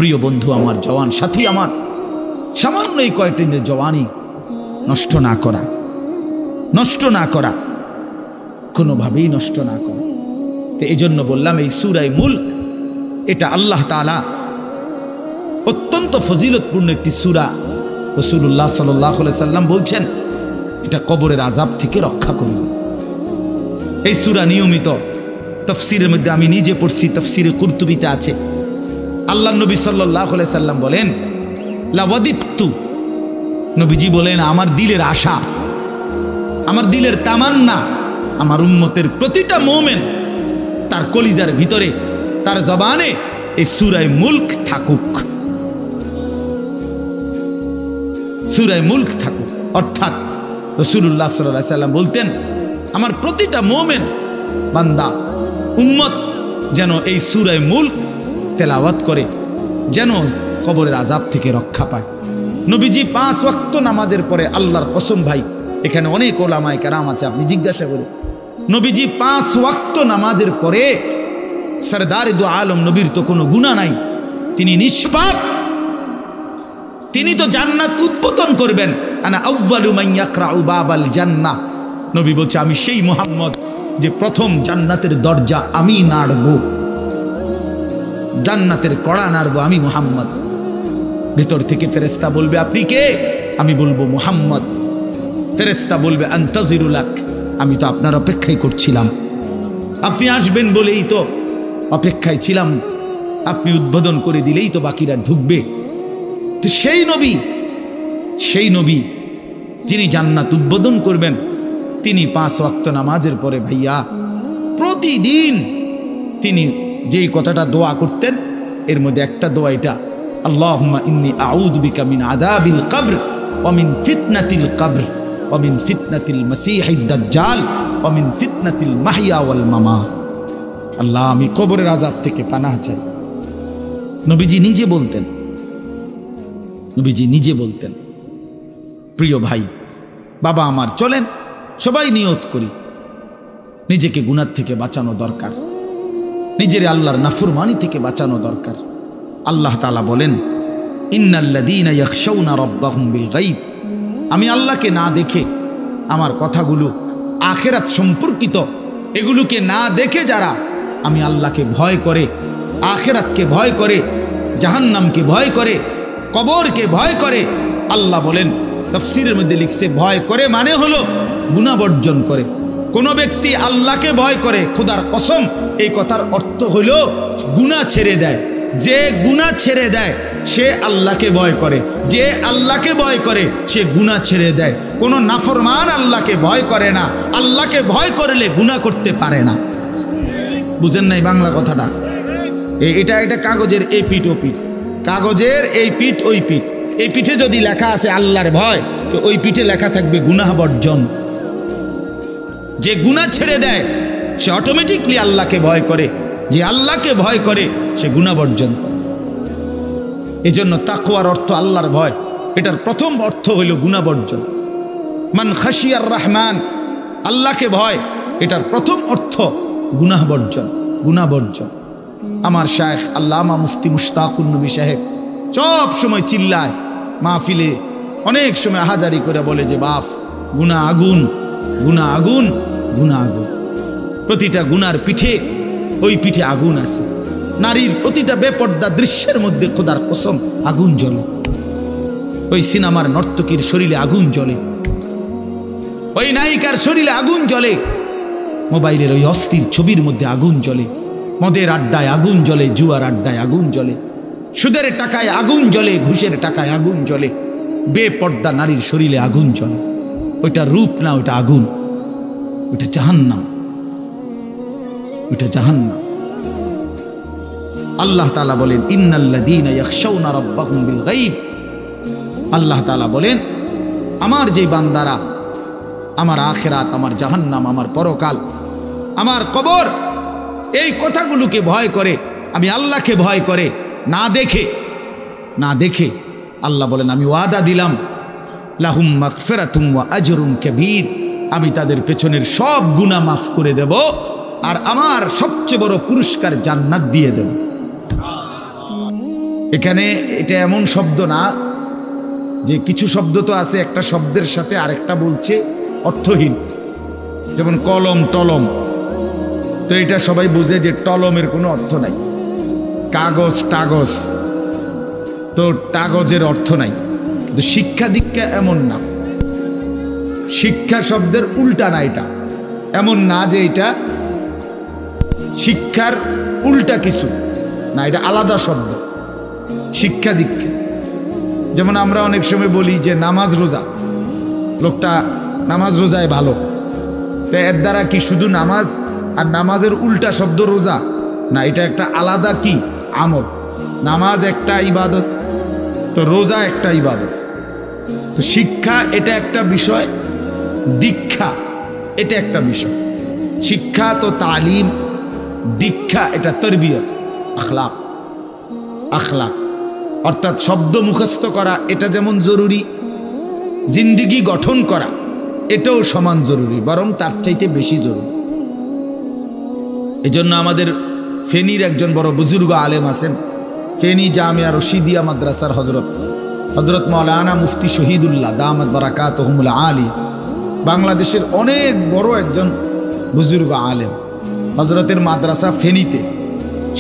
প্রিয় বন্ধু আমার, জওয়ান সাথী আমার, সামান্য এই কয়েকটা দিনের জওয়ানি নষ্ট না করা, কোনোভাবেই নষ্ট না করা। তো এই জন্য বললাম এই সূরা মুলক এটা আল্লাহ তাআলা অত্যন্ত ফজিলতপূর্ণ একটি সূরা। রাসূলুল্লাহ সাল্লাল্লাহু আলাইহি সাল্লাম বলছেন এটা কবরের আযাব থেকে রক্ষা করবে। এই সূরা নিয়মিত তাফসীরের মধ্যে আমি নিজে পড়ছি, তাফসীরে কুরতুবীতে আছে। আল্লাহর নবী সাল্লাল্লাহু আলাইহি সাল্লাম বলেন লাওয়াদিত্তু, নবীজি বলেন আমার দিলের আশা, আমার দিলের তামান্না, আমার উম্মতের প্রতিটা মুমিন তার কলিজার ভিতরে, তার জবানে এই সূরা মুলক থাকুক, সূরা মুলক থাকুক। অর্থাৎ রাসূলুল্লাহ সাল্লাল্লাহু আলাইহি সাল্লাম বলতেন আমার প্রতিটা মুমিন বান্দা উম্মত যেন এই সূরা মুলক তেলাওয়াত করে, যেন কবরের আযাব থেকে রক্ষা পায়। নবীজি 5 ওয়াক্ত নামাজের পরে, আল্লাহর কসম ভাই এখানে অনেক ওলামায়ে কেরাম আছে, আপনি জিজ্ঞাসা করুন, নবীজি 5 ওয়াক্ত নামাজের পরে, সরদার দু আলম নবীর তো কোনো গুনাহ নাই, তিনি নিষ্পাপ, তিনি তো জান্নাত উদ্বোধন করবেন। আনা আউয়ালু মান ইয়াকরাউ বাবাল জান্নাহ, নবী বলছে আমি সেই মুহাম্মদ যে প্রথম জান্নাতের দরজা আমি নাড়ব, জান্নাতের কড়া নাড়ব আমি মুহাম্মদ। ভিতর থেকে ফেরেশতা বলবে আপনি কে? আমি বলবো মুহাম্মদ। ফেরেশতা বলবে আনতাজিরু লাক, আমি তো আপনার অপেক্ষাই করছিলাম, আপনি আসবেন বলেই তো অপেক্ষায় ছিলাম, আপনি উদ্বোধন করে দিলেই তো বাকিরা ঢুকবে। তো সেই নবী যিনি জান্নাত উদ্বোধন করবেন, তিনি 5 ওয়াক্ত নামাজের পরে ভাইয়া প্রতিদিন তিনি যেই কথাটা দোয়া করতেন, এর মধ্যে একটা দোয়া এটা, আল্লাহুম্মা ইন্নী আউযু বিকা মিন আযাবিল কবর ওয়া মিন ফিতনাতিল কবর ওয়া মিন ফিতনাতিল মাসীহিদ দাজ্জাল ওয়া মিন ফিতনাতিল মাহইয়া ওয়াল মামাত। আল্লাহ আমি কবরের আযাব থেকে পানাহ চাই। নবীজি নিজে বলতেন। প্রিয় ভাই বাবা আমার, চলেন সবাই নিয়ত করি, নিজেকে গুনাহ থেকে বাঁচানো দরকার, নিজের আল্লাহর নাফরমানি থেকে বাঁচানো দরকার। আল্লাহ তাআলা বলেন ইন্নাল্লাযীনা ইয়াখশাউনা রাব্বাহুম বিল গায়ব, আমি আল্লাহকে না দেখে, আমার কথাগুলো আখিরাত সম্পর্কিত, এগুলোকে না দেখে যারা আমি আল্লাহকে ভয় করে, আখিরাতকে ভয় করে, জাহান্নামকে ভয় করে, কবরকে ভয় করে, আল্লাহ বলেন তাফসীরের মধ্যে লিখছে ভয় করে মানে হলো গুনাহ বর্জন করে। কোন ব্যক্তি আল্লাহকে ভয় করে, খোদার কসম এই কথার অর্থ হলো গুনাহ ছেড়ে দেয়। যে গুনাহ ছেড়ে দেয় সে আল্লাহকে ভয় করে, যে আল্লাহকে ভয় করে সে গুনাহ ছেড়ে দেয়। কোনো নাফরমান আল্লাহকে ভয় করে না, আল্লাহকে ভয় করলে গুনাহ করতে পারে না। বুঝেন নাই বাংলা কথাটা? এটা কাগজের এই পিঠ ও পিঠ, কাগজের এই পিঠ ওই পিঠ। এই পিঠে যদি লেখা আছে আল্লাহর ভয়, তো ওই পিঠে লেখা থাকবে গুনাহ বর্জন। যে গুনাহ ছেড়ে দেয় সে অটোমেটিকলি আল্লাহকে ভয় করে, যে আল্লাহকে ভয় করে সে গুনাহ বর্জন করে। এজন্য তাকওয়ার অর্থ আল্লাহর ভয়, এটার প্রথম অর্থ হইল গুনাহ বর্জন। মান খাশিয়ার রহমান, আল্লাহকে ভয়, এটার প্রথম অর্থ গুনাহ বর্জন, গুনাহ বর্জন। আমার শায়েখ আল্লামা মুফতি মুশতাকুন নবী সাহেব সব সময় চিল্লায় মাহফিলে, অনেক সময় হাজারি করে বলে যে বাপ গুনাহ আগুন, গুনাহ আগুন, গুনাহ আগুন। প্রতিটা গুনার পিঠে ওই পিঠে আগুন আছে। নারীর প্রতিটা বেপর্দা দৃশ্যের মধ্যে খোদার কসম আগুন জ্বলে। ওই সিনেমার নর্তকীর শরীরে আগুন জ্বলে, ওই নায়িকার শরীরে আগুন জ্বলে, মোবাইলের ওই অস্থির ছবির মধ্যে আগুন জ্বলে, মদের আড্ডায় আগুন জ্বলে, জুয়ার আড্ডায় আগুন জ্বলে, সুদের টাকায় আগুন জ্বলে, ঘুষের টাকায় আগুন জ্বলে, বেপর্দা নারীর শরীরে আগুন জ্বলে। ওইটা রূপ না, ওইটা আগুন, ওইটা জাহান্নাম, ওইটা জাহান্নাম। আল্লাহ তাআলা বলেন ইন্নাল্লাযীনা ইয়াখশাউনা রাব্বাহুম বিল গায়ব, আল্লাহ তাআলা বলেন আমার যে বান্দারা আমার আখিরাত, আমার জাহান্নাম, আমার পরকাল, আমার কবর, এই কথাগুলোকে ভয় করে, আমি আল্লাহকে ভয় করে, না দেখে আল্লাহ বলেন আমি ওয়াদা দিলাম লাহুম মাগফিরাতুম ওয়া আজরুন কাবীর, আমি তাদের পেছনের সব গুনাহ মাফ করে দেব আর আমার সবচেয়ে বড় পুরস্কার জান্নাত দিয়ে দেব। এখানে এটা এমন শব্দ না যে কিছু শব্দ তো আছে একটা শব্দের সাথে আরেকটা বলছে অর্থহীন, যেমন কলম টলম। তো এটা সবাই বুঝে যে টলমের কোনো অর্থ নাই। কাগজ টাগজ, তো কাগজের অর্থ নাই। কিন্তু শিক্ষা দীক্ষা এমন না, শিক্ষা শব্দের উল্টা না। এটা এমন না যে এটা শিক্ষার উল্টা কিছু না, এটা আলাদা শব্দ। শিক্ষা দীক্ষা যেমন আমরা অনেক সময় বলি যে নামাজ রোজা, লোকটা নামাজ রোজায় ভালো, তো এর দ্বারা কি শুধু নামাজ আর নামাজের উল্টা শব্দ রোজা না, এটা একটা আলাদা কি আমল। নামাজ একটা ইবাদত, তো রোজা একটা ইবাদত। তো শিক্ষা এটা একটা বিষয়, দীক্ষা এটা একটা বিষয়। শিক্ষা তো তালিম, দীক্ষা এটা তরবিয়ত, আখলাক। আখলাক অর্থাৎ শব্দ মুখস্থ করা এটা যেমন জরুরি, জিন্দিগি গঠন করা এটাও সমান জরুরি, বরং তার চাইতে বেশি জরুরি। এজন্য আমাদের ফেনীর একজন বড় বুজুর্গ আলেম আছেন, ফেনী জামিয়া রশিদিয়া মাদ্রাসার হজরত মাওলানা মুফতি শহীদুল্লাহ দামাত বারাকাতুহুমুল আলী, বাংলাদেশের অনেক বড় একজন বুজুর্গ আলেম। হজরতের মাদ্রাসা ফেনীতে,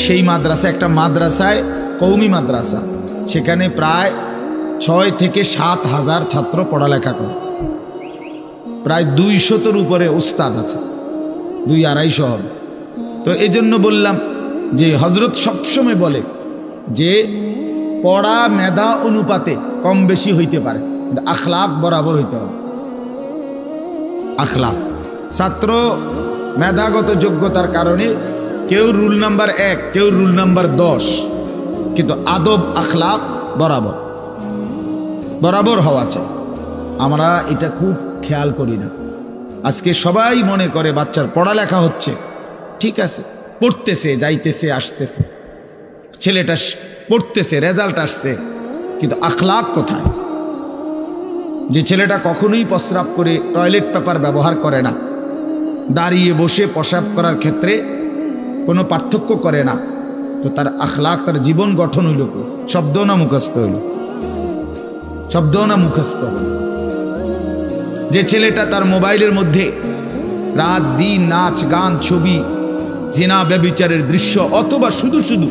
সেই মাদ্রাসা একটা মাদ্রাসায় কওমি মাদ্রাসা, সেখানে প্রায় 6 থেকে 7 হাজার ছাত্র পড়ালেখা করে। প্রায় 200-র উপরে উস্তাদ আছে, 200-250 হবে। তো এই জন্য বললাম যে হজরত সবসময় বলে যে পড়া মেধা অনুপাতে কম বেশি হইতে পারে, কিন্তু আখলাক বরাবর হইতে হবে। আখলাক, ছাত্র মেধাগত যোগ্যতার কারণে কেউ রুল নাম্বার 1, কেউ রুল নাম্বার 10, কিন্তু আদব আখলাক বরাবর বরাবর হওয়া চাই। আমরা এটা খুব খেয়াল করি না। আজকে সবাই মনে করে বাচ্চার পড়ালেখা হচ্ছে, ঠিক আছে, পড়তেছে, যাইতেছে আসতেছে, ছেলেটা পড়তেছে, রেজাল্ট আসছে, কিন্তু আখলাক কোথায়? যে ছেলেটা কখনোই প্রস্রাব করে টয়লেট পেপার ব্যবহার করে না, দাঁড়িয়ে বসে প্রস্রাব করার ক্ষেত্রে কোনো পার্থক্য করে না, তো তার আখলাক, তার জীবন গঠন হইল শব্দ না মুখস্থ হইল? শব্দ না মুখস্থ হইল? যে ছেলেটা তার মোবাইলের মধ্যে রাত দিন নাচ গান ছবি জিনা ব্যভিচারের দৃশ্য অথবা শুধু শুধু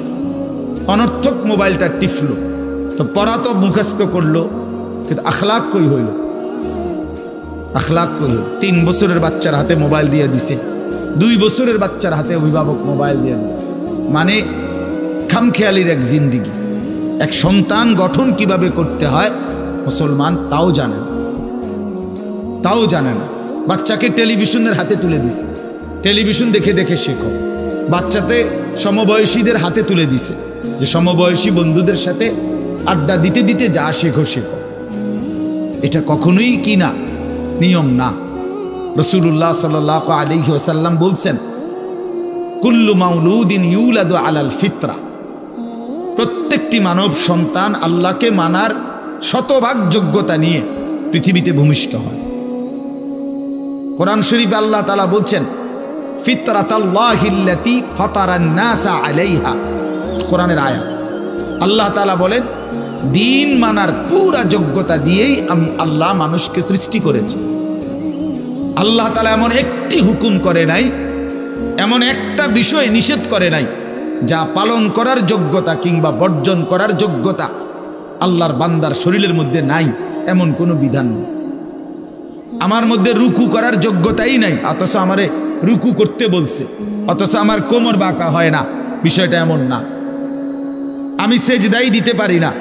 অনর্থক মোবাইলটা টিপল, তো পড়া তো মুখস্থ করলো, কিন্তু আখলাক কই হইল? আখলাক কই হইল? 3 বছরের বাচ্চার হাতে মোবাইল দিয়ে দিছে, 2 বছরের বাচ্চার হাতে অভিভাবক মোবাইল দিয়ে দিছে। মানে খামখেয়ালির এক জিন্দিগি। এক সন্তান গঠন কিভাবে করতে হয় মুসলমান তাও জানে না, তাও জানে না। বাচ্চাকে টেলিভিশনের হাতে তুলে দিছে, টেলিভিশন দেখে দেখে শেখো। বাচ্চাতে সমবয়সীদের হাতে তুলে দিছে যে সমবয়সী বন্ধুদের সাথে আড্ডা দিতে দিতে যা শেখো শেখো। এটা কখনোই কি না, নিয়ম না। রাসূলুল্লাহ সাল্লাল্লাহু আলাইহি ওয়াসাল্লাম বলছেন, কুল্লু মাউলুদিন ইউলাদু আলাল ফিতরা, প্রত্যেকটি মানব সন্তান আল্লাহকে মানার শতভাগ যোগ্যতা নিয়ে পৃথিবীতে ভূমিষ্ঠ হয়। কোরআন শরীফে আল্লাহ তাআলা বলছেন, ফিতরাতাল্লাহিল্লাতী ফাতারান নাসা আলাইহা, কোরআনের আয়াত। আল্লাহ তাআলা বলেন, দিন মানার পুরা যোগ্যতা দিয়েই আমি আল্লাহ মানুষকে সৃষ্টি করেছি। আল্লাহ তাআলা এমন একটি হুকুম করে নাই, এমন একটা বিষয় নিষেধ করে নাই যা পালন করার যোগ্যতা কিংবা বর্জন করার যোগ্যতা আল্লাহর বান্দার শরীরের মধ্যে নাই, এমন কোনো বিধান নেই। আমার মধ্যে রুকু করার যোগ্যতাই নাই, অথচ আমারে রুকু করতে বলছে, অথচ আমার কোমর বাঁকা হয় না, বিষয়টা এমন না। আমি সেজদাই দিতে পারি না,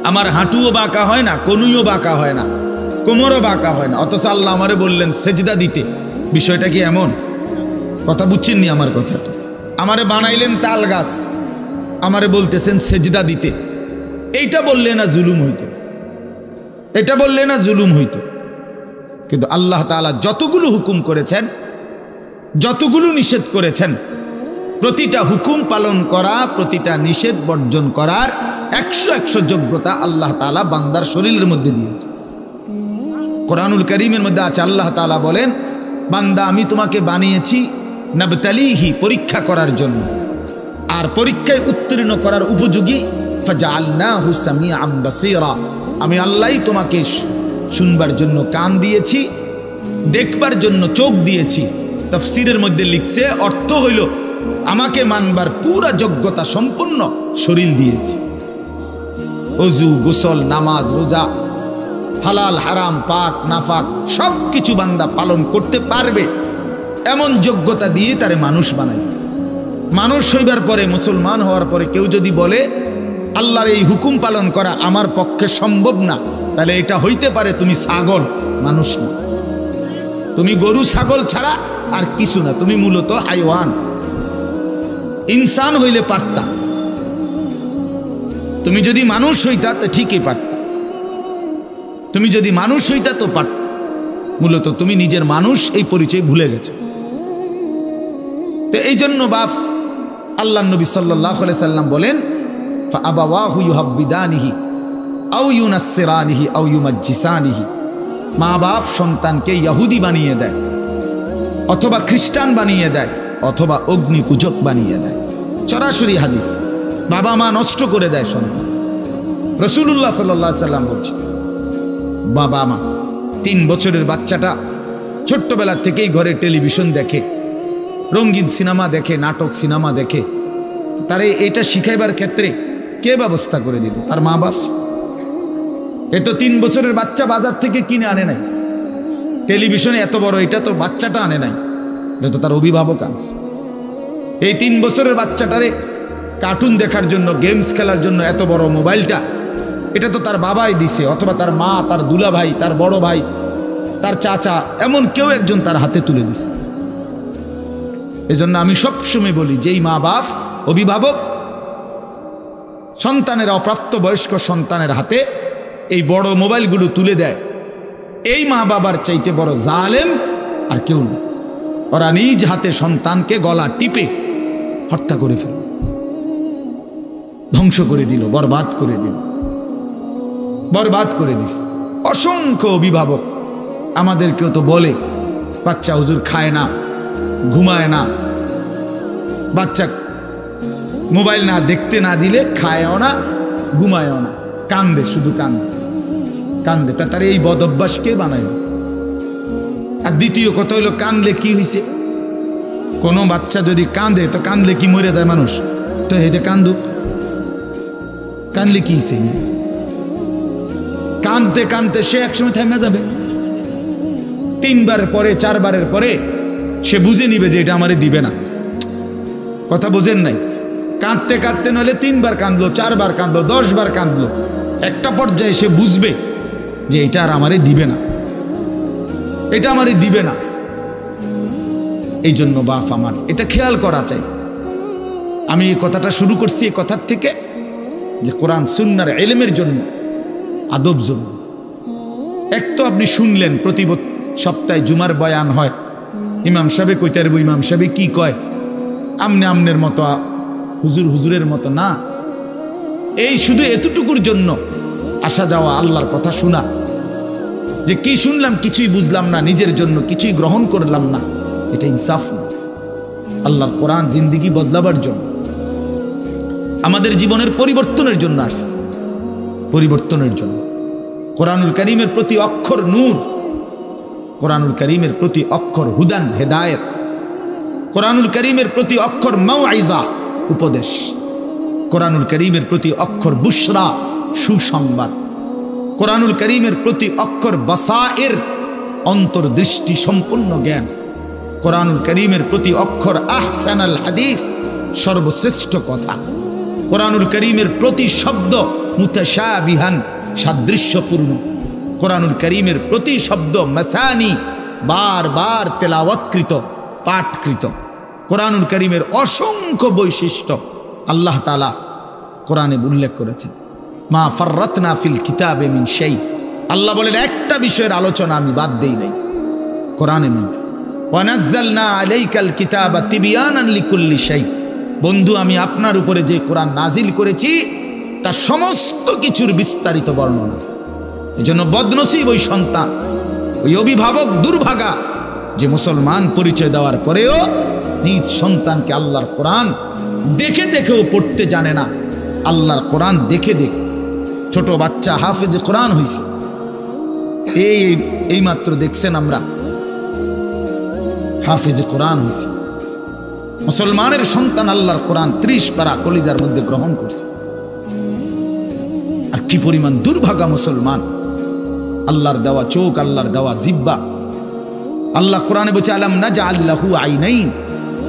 আমার হাঁটুও বাঁকা হয় না, কনুইও বাঁকা হয় না, কোমরও বাঁকা হয় না, অথচ আল্লাহ আমারে বললেন সেজদা দিতে। বিষয়টা কি এমন? কথা বুঝছেননি আমার কথাটা? আমারে বানাইলেন তাল গাছ, আমারে বলতেছেন সেজদা দিতে। এইটা বললে না জুলুম হইতো? এটা বললে না জুলুম হইতো? কিন্তু আল্লাহ তাআলা যতগুলো হুকুম করেছেন, যতগুলো নিষেধ করেছেন, প্রতিটা হুকুম পালন করা, প্রতিটা নিষেধ বর্জন করার 100 যোগ্যতা আল্লাহ তাআলা বান্দার শরীরের মধ্যে দিয়েছে। কোরআনুল কারীমের মধ্যে আছে, আল্লাহ তাআলা বলেন, বান্দা আমি তোমাকে বানিয়েছি নাবতালিহি, পরীক্ষা করার জন্য। আর পরীক্ষায় উত্তীর্ণ করার উপযোগী ফাজআলনাহু সামিআন বাসীরা, আমি আল্লাহই তোমাকে শুনবার জন্য কান দিয়েছি, দেখবার জন্য চোখ দিয়েছি। তাফসীরের মধ্যে লিখছে, অর্থ হইল আমাকে মানবার পুরা যোগ্যতা সম্পন্ন শরীর দিয়েছি। ওযু, গোসল, নামাজ, রোজা, হালাল হারাম, পাক নাফাক সব কিছু বান্দা পালন করতে পারবে এমন যোগ্যতা দিয়ে তারে মানুষ বানাইছে। মানুষ হইবার পরে, মুসলমান হওয়ার পরে কেউ যদি বলে আল্লাহর এই হুকুম পালন করা আমার পক্ষে সম্ভব না, তাহলে এটা হইতে পারে তুমি ছাগল, মানুষ না। তুমি গরু ছাগল ছাড়া আর কিছু না, তুমি মূলত হাইওয়ান। ইনসান হইলে পারতা, তুমি যদি মানুষ হইতা তো ঠিকই পারতা, তুমি যদি মানুষ হইতা তো পারতা। মূলত তুমি নিজের মানুষ এই পরিচয় ভুলে গেছো। তো এই জন্য বাপ আল্লাহ নবী সাল্লাল্লাহু আলাইহি সাল্লাম বলেন, ফাআবাওয়াহু ইউহাব্বিদানিহি আও ইউনাসসিরানিহি আও ইউমাজ্জিসানিহি, মা বাপ সন্তানকে ইহুদি বানিয়ে দেয়, অথবা খ্রিস্টান বানিয়ে দেয়, অথবা অগ্নি পূজক বানিয়ে দেয়। সরাসরি হাদিস, বাবা মা নষ্ট করে দেয় সন্তান। রাসূলুল্লাহ সাল্লাল্লাহু আলাইহি সাল্লাম বলছে, বাবা মা 3 বছরের বাচ্চাটা ছোট্টবেলা থেকেই ঘরে টেলিভিশন দেখে, রঙিন সিনেমা দেখে, নাটক সিনেমা দেখে, তারে এটা শিখাইবার ক্ষেত্রে কে ব্যবস্থা করে দিল? তার মা বাপ। এ তো 3 বছরের বাচ্চা বাজার থেকে কিনে আনে নাই, টেলিভিশনে এত বড় এটা তো বাচ্চাটা আনে নাই, এটা তো তার অভিভাবক আনছে। এই 3 বছরের বাচ্চাটারে কার্টুন দেখার জন্য, গেমস খেলার জন্য এত বড় মোবাইলটা, এটা তো তার বাবাই দিছে, অথবা তার মা, তার দুলা ভাই, তার বড় ভাই, তার চাচা, এমন কেউ একজন তার হাতে তুলে দিছে। এজন্য আমি সবসময় বলি, যেই মা বাপ অভিভাবক সন্তানের, অপ্রাপ্ত বয়স্ক সন্তানের হাতে এই বড় মোবাইলগুলো তুলে দেয়, এই মা বাবার চাইতে বড় জালেম আর কেউ না। ওরা নিজ হাতে সন্তানকে গলা টিপে হত্যা করে ফেল, ধ্বংস করে দিল, বরবাদ করে দিল, বরবাদ করে দিস। অসংখ্য অভিভাবক আমাদেরকেও তো বলে, বাচ্চা হুজুর খায় না, ঘুমায় না, বাচ্চা মোবাইল না দেখতে না দিলে খায়ও না, ঘুমায়ও না, কান্দে, শুধু কান্দে কান্দে। তার এই বদ অভ্যাস কে বানায়? আর দ্বিতীয় কথা হইল, কান্দলে কি হয়েছে? কোনো বাচ্চা যদি কান্দে, তো কান্দলে কি মরে যায় মানুষ? তো হেতে কান্দুক, কান্দলে কি হয়েছে? কানতে কানতে সে একসময় থেমে যাবে। 3 বার পরে, 4 বারের পরে সে বুঝে নিবে যে এটা আমারে দিবে না। কথা বোঝেন নাই? কাঁদতে কাঁদতে নইলে 3 বার কাঁদলো, 4 বার কাঁদলো, 10 বার কাঁদলো, একটা পর্যায়ে সে বুঝবে যে এটা আর আমারে দিবে না, এটা আমারে দিবে না। এই জন্য বাপ আমার এটা খেয়াল করা চাই। আমি এই কথাটা শুরু করছি এই কথার থেকে, যে কোরআন সুন্নাহর ইলমের জন্য, আদব জন্য। এক তো আপনি শুনলেন প্রতি সপ্তাহে জুমার বয়ান হয়, ইমাম সাহেব কইতে পারবো, ইমাম সাহেব কি কয়, আমনে আমনের মতো, হুজুর হুজুরের মতো না। এই শুধু এতটুকুর জন্য আসা যাওয়া, আল্লাহর কথা শোনা, যে কি শুনলাম কিছুই বুঝলাম না, নিজের জন্য কিছুই গ্রহণ করলাম না, এটা ইনসাফ না। আল্লাহর কোরআন জিন্দেগি বদলাবার জন্য, আমাদের জীবনের পরিবর্তনের জন্য আসছে, পরিবর্তনের জন্য। কোরআনুল কারীমের প্রতি অক্ষর নূর, কোরআনুল কারীমের প্রতি অক্ষর হুদান, হেদায়েত, কোরআনুল কারীমের প্রতি অক্ষর মাউইজা, উপদেশ, কোরআনুল কারীমের প্রতি অক্ষর বুশরা, সুসংবাদ, কোরআনুল কারীমের প্রতি অক্ষর বাসায়ের, অন্তর্দৃষ্টি সম্পূর্ণ জ্ঞান, কোরআনুল কারীমের প্রতি অক্ষর আহসানাল হাদিস, সর্বশ্রেষ্ঠ কথা, কোরআনুল কারীমের প্রতি শব্দ মুতাশাবিহান, সাদৃশ্যপূর্ণ, কোরআনুল কারীমের প্রতি শব্দ মাসানি, বারবার তেলাওয়াতকৃত, পাঠকৃত। কোরআনুল কারীমের অসংখ্য বৈশিষ্ট্য আল্লাহ তাআলা কোরআনে উল্লেখ করেছেন। মা ফাররাতনা ফিল কিতাবে মিন শাই, আল্লাহ বলেন একটা বিষয়ের আলোচনা আমি বাদ দেই নাই কোরআনের মধ্যে। ওয়া নাযালনা আলাইকাল কিতাবা তিবয়ানান লিকুল্লি শাই, বন্ধু আমি আপনার উপরে যে কোরআন নাজিল করেছি তার সমস্ত কিছুর বিস্তারিত বর্ণনা। এজন্য বদনসিব ওই সন্তান, ওই অভিভাবক দুর্ভাগা, যে মুসলমান পরিচয় দেওয়ার পরেও নিজ সন্তানকে আল্লাহর কোরআন দেখে দেখেও পড়তে জানে না। আল্লাহর কোরআন দেখে দেখ, ছোট বাচ্চা হাফেজে কোরআন হয়েছে। এই মাত্র দেখছেন আমরা হাফেজে কোরআন হয়েছে, মুসলমানের সন্তান আল্লাহর কোরআন 30 পারা কলিজার মধ্যে গ্রহণ করছে। আর কি পরিমাণ দুর্ভাগা মুসলমান, আল্লাহর দেওয়া চোখ, আল্লাহর দেওয়া জিব্বা। আল্লাহ কোরআনে বলছে আলাম নাজআল লাহু আইনাইন,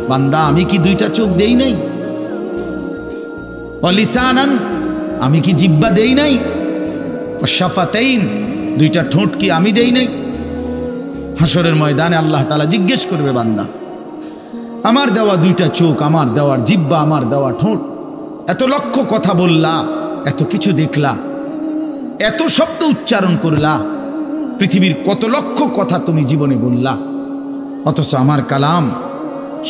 বান্দা আমি কি দুইটা চোখ দেই নাই? ওয়া লিসানান, আমি কি জিব্বা দেই নাই? ওয়া শাফাতাইন, দুইটা ঠোঁট কি আমি দেই নাই? হাসরের ময়দানে আল্লাহ তাআলা জিজ্ঞেস করবে, বান্দা আমার দেওয়া দুইটা চোখ, আমার দেওয়ার জিব্বা, আমার দেওয়া ঠোঁট, এত লক্ষ কথা বললা, এত কিছু দেখলা, এত শব্দ উচ্চারণ করলা, পৃথিবীর কত লক্ষ কথা তুমি জীবনে বললা, অথচ আমার কালাম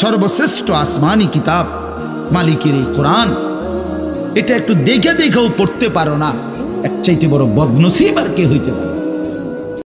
সর্বশ্রেষ্ঠ আসমানি কিতাব মালিকের এই কোরআন, এটা একটু দেখে দেখেও পড়তে পারো না। এর চাইতে বড় বদনসিব আর কে হইতে পারে?